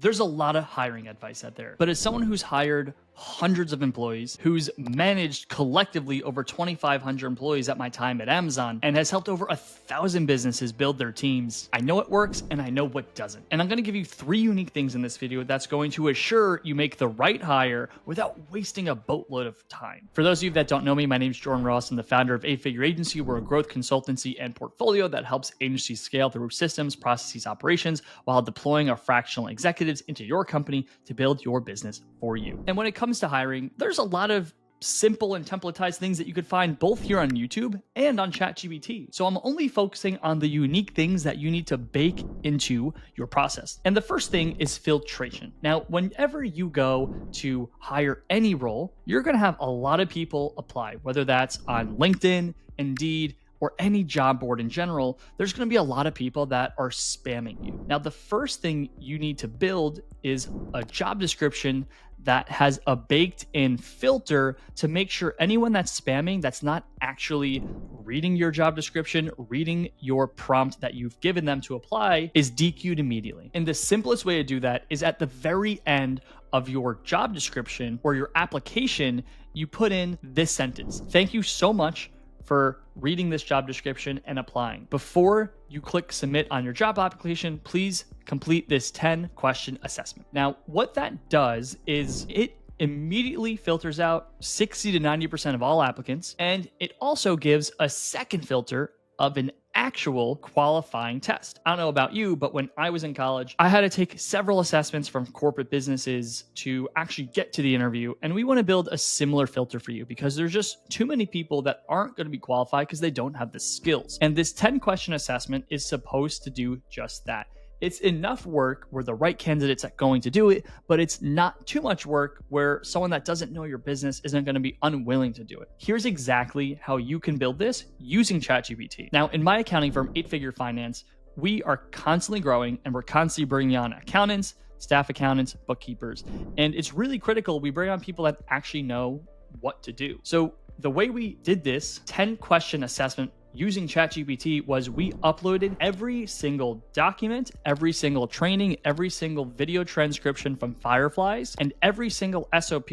There's a lot of hiring advice out there, but as someone who's hired hundreds of employees, who's managed collectively over 2,500 employees at my time at Amazon, and has helped over 1,000 businesses build their teams, I know what works and I know what doesn't. And I'm going to give you 3 unique things in this video that's going to assure you make the right hire without wasting a boatload of time. For those of you that don't know me, my name is Jordan Ross. I'm the founder of 8-Figure Agency. We're a growth consultancy and portfolio that helps agencies scale through systems, processes, operations, while deploying our fractional executives into your company to build your business for you. And when it comes to hiring, there's a lot of simple and templatized things that you could find both here on YouTube and on ChatGPT. So I'm only focusing on the unique things that you need to bake into your process. And the first thing is filtration. Now, whenever you go to hire any role, you're going to have a lot of people apply, whether that's on LinkedIn, Indeed, or any job board in general. There's going to be a lot of people that are spamming you. Now, the first thing you need to build is a job description that has a baked in filter to make sure anyone that's spamming, that's not actually reading your job description, reading your prompt that you've given them to apply, is DQ'd immediately. And the simplest way to do that is at the very end of your job description or your application, you put in this sentence: "Thank you so much for reading this job description and applying. Before you click submit on your job application, please complete this 10-question assessment." Now, what that does is it immediately filters out 60 to 90% of all applicants, and it also gives a second filter of an actual qualifying test. I don't know about you, but when I was in college, I had to take several assessments from corporate businesses to actually get to the interview. And we want to build a similar filter for you because there's just too many people that aren't going to be qualified because they don't have the skills. And this 10-question assessment is supposed to do just that. It's enough work where the right candidates are going to do it, but it's not too much work where someone that doesn't know your business isn't going to be unwilling to do it. Here's exactly how you can build this using ChatGPT. Now, in my accounting firm, 8-Figure Finance, we are constantly growing and we're constantly bringing on accountants, staff accountants, bookkeepers. And it's really critical we bring on people that actually know what to do. So the way we did this 10-question assessment using ChatGPT was we uploaded every single document, every single training, every single video transcription from Fireflies, and every single SOP.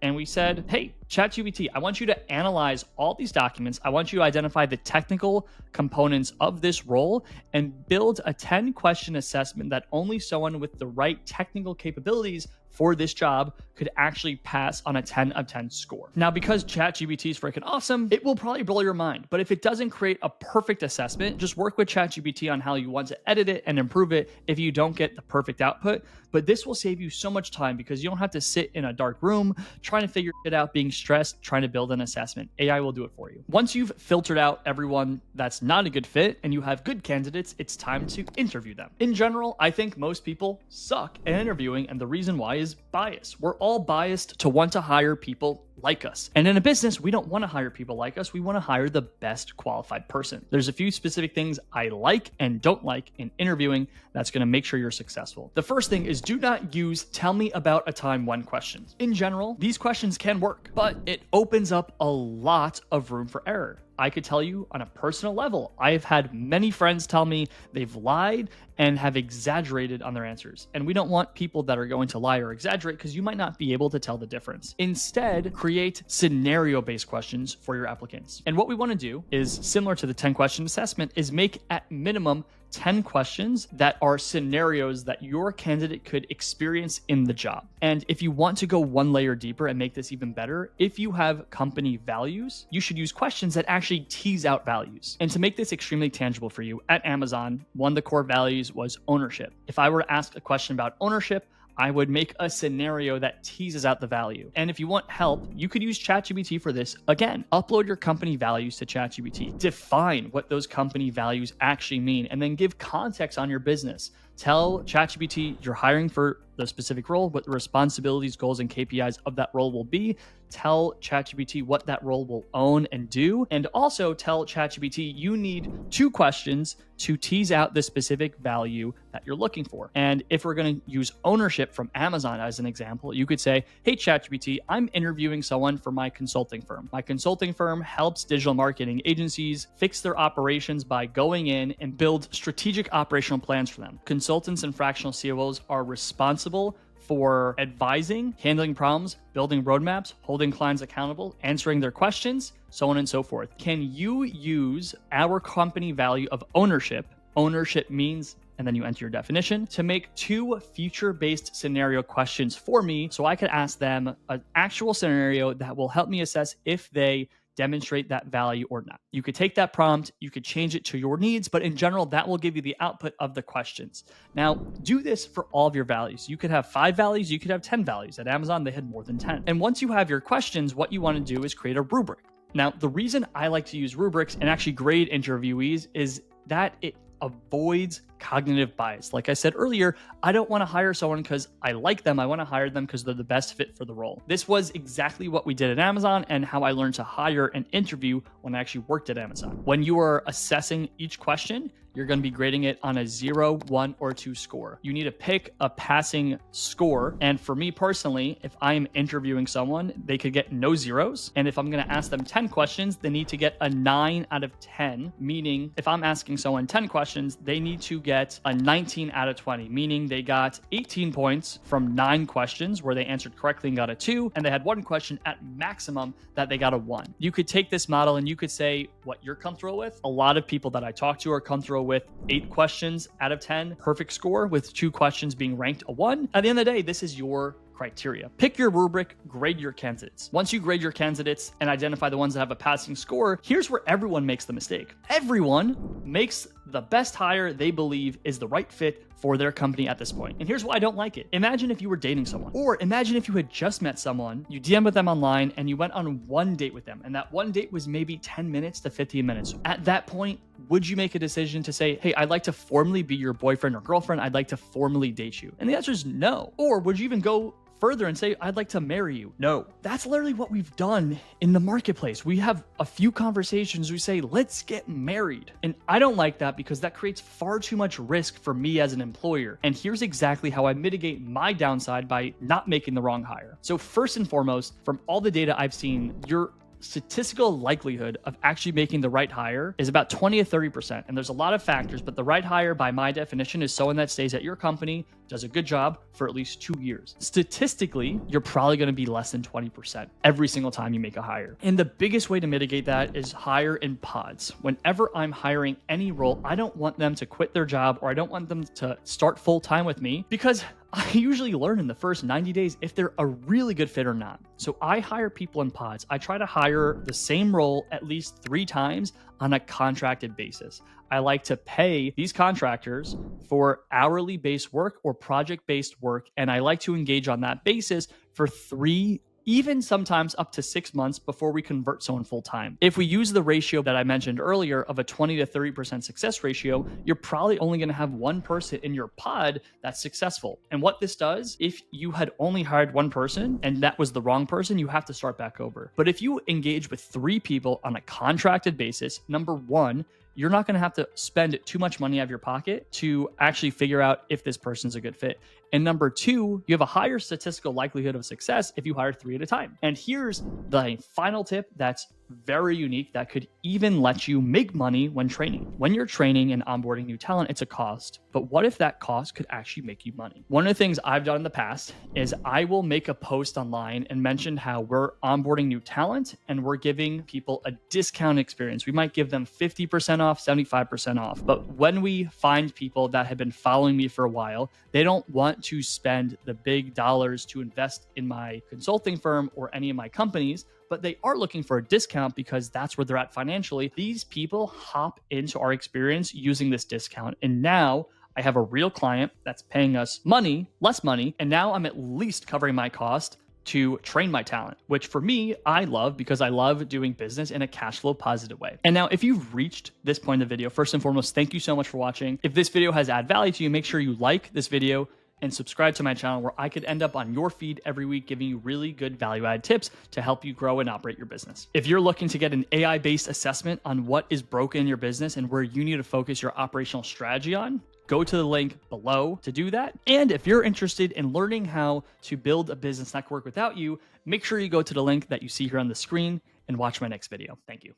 And we said, hey, ChatGPT, I want you to analyze all these documents. I want you to identify the technical components of this role and build a 10-question assessment that only someone with the right technical capabilities for this job could actually pass on a 10 of 10 score. Now, because ChatGPT is freaking awesome, it will probably blow your mind. But if it doesn't create a perfect assessment, just work with ChatGPT on how you want to edit it and improve it if you don't get the perfect output. But this will save you so much time because you don't have to sit in a dark room trying to figure it out, being stressed, trying to build an assessment. AI will do it for you. Once you've filtered out everyone that's not a good fit and you have good candidates, it's time to interview them. In general, I think most people suck at interviewing, and the reason why is bias. We're all biased to want to hire people like us. And in a business, we don't want to hire people like us. We want to hire the best qualified person. There's a few specific things I like and don't like in interviewing that's going to make sure you're successful. The first thing is do not use "tell me about a time when" questions. In general, these questions can work, but it opens up a lot of room for error. I could tell you on a personal level, I've had many friends tell me they've lied and have exaggerated on their answers. And we don't want people that are going to lie or exaggerate because you might not be able to tell the difference. Instead, create scenario-based questions for your applicants. And what we want to do is similar to the 10-question assessment is make at minimum 10 questions that are scenarios that your candidate could experience in the job. And if you want to go one layer deeper and make this even better, if you have company values, you should use questions that actually tease out values. And to make this extremely tangible for you, at Amazon, one of the core values was ownership. If I were to ask a question about ownership, I would make a scenario that teases out the value. And if you want help, you could use ChatGPT for this. Again, upload your company values to ChatGPT. Define what those company values actually mean, and then give context on your business. Tell ChatGPT you're hiring for the specific role, what the responsibilities, goals, and KPIs of that role will be. Tell ChatGPT what that role will own and do. And also tell ChatGPT you need 2 questions to tease out the specific value that you're looking for. And if we're going to use ownership from Amazon as an example, you could say, hey, ChatGPT, I'm interviewing someone for my consulting firm. My consulting firm helps digital marketing agencies fix their operations by going in and build strategic operational plans for them. Consultants and fractional COOs are responsible responsible for advising, handling problems, building roadmaps, holding clients accountable, answering their questions, so on and so forth. Can you use our company value of ownership? Ownership means, and then you enter your definition, to make 2 future-based scenario questions for me so I could ask them an actual scenario that will help me assess if they demonstrate that value or not. You could take that prompt, you could change it to your needs, but in general, that will give you the output of the questions. Now, do this for all of your values. You could have 5 values, you could have 10 values. At Amazon, they had more than 10. And once you have your questions, what you want to do is create a rubric. Now, the reason I like to use rubrics and actually grade interviewees is that it avoids cognitive bias. Like I said earlier, I don't want to hire someone because I like them. I want to hire them because they're the best fit for the role. This was exactly what we did at Amazon and how I learned to hire and interview when I actually worked at Amazon. When you are assessing each question, you're going to be grading it on a 0, 1, or 2 score. You need to pick a passing score. And for me personally, if I'm interviewing someone, they could get no zeros. And if I'm going to ask them 10 questions, they need to get a 9 out of 10, meaning if I'm asking someone 10 questions, they need to get a 19 out of 20, meaning they got 18 points from 9 questions where they answered correctly and got a 2, and they had 1 question at maximum that they got a 1. You could take this model and you could say what you're comfortable with. A lot of people that I talk to are comfortable with 8 questions out of 10, perfect score, with 2 questions being ranked a 1. At the end of the day, this is your criteria. Pick your rubric, grade your candidates. Once you grade your candidates and identify the ones that have a passing score, here's where everyone makes the mistake. Everyone makes the best hire they believe is the right fit for their company at this point. And here's why I don't like it. Imagine if you were dating someone, or imagine if you had just met someone, you DM with them online and you went on 1 date with them. And that 1 date was maybe 10 minutes to 15 minutes. At that point, would you make a decision to say, hey, I'd like to formally be your boyfriend or girlfriend. I'd like to formally date you. And the answer is no. Or would you even go further and say, I'd like to marry you? No. That's literally what we've done in the marketplace. We have a few conversations. We say, let's get married. And I don't like that because that creates far too much risk for me as an employer. And here's exactly how I mitigate my downside by not making the wrong hire. So first and foremost, from all the data I've seen, your statistical likelihood of actually making the right hire is about 20 to 30%. And there's a lot of factors, but the right hire by my definition is someone that stays at your company, does a good job for at least 2 years. Statistically, you're probably going to be less than 20% every single time you make a hire. And the biggest way to mitigate that is hire in pods. Whenever I'm hiring any role, I don't want them to quit their job, or I don't want them to start full time with me, because I usually learn in the first 90 days if they're a really good fit or not. So I hire people in pods. I try to hire the same role at least 3 times on a contracted basis. I like to pay these contractors for hourly based work or project based work, and I like to engage on that basis for 3, even sometimes up to 6 months before we convert someone full time. If we use the ratio that I mentioned earlier of a 20 to 30% success ratio, you're probably only going to have 1 person in your pod that's successful. And what this does, if you had only hired 1 person and that was the wrong person, you have to start back over. But if you engage with 3 people on a contracted basis, number 1, you're not going to have to spend too much money out of your pocket to actually figure out if this person's a good fit. And number 2, you have a higher statistical likelihood of success if you hire 3 at a time. And here's the final tip that's very unique that could even let you make money when training. When you're training and onboarding new talent, it's a cost. But what if that cost could actually make you money? One of the things I've done in the past is I will make a post online and mention how we're onboarding new talent and we're giving people a discount experience. We might give them 50% off, 75% off. But when we find people that have been following me for a while, they don't want to spend the big dollars to invest in my consulting firm or any of my companies, but they are looking for a discount because that's where they're at financially. These people hop into our experience using this discount. And now I have a real client that's paying us money, less money, and now I'm at least covering my cost to train my talent, which for me, I love because I love doing business in a cash flow positive way. And now if you've reached this point in the video, first and foremost, thank you so much for watching. If this video has added value to you, make sure you like this video and subscribe to my channel where I could end up on your feed every week giving you really good value-added tips to help you grow and operate your business. If you're looking to get an AI-based assessment on what is broken in your business and where you need to focus your operational strategy on, go to the link below to do that. And if you're interested in learning how to build a business network without you, make sure you go to the link that you see here on the screen and watch my next video. Thank you.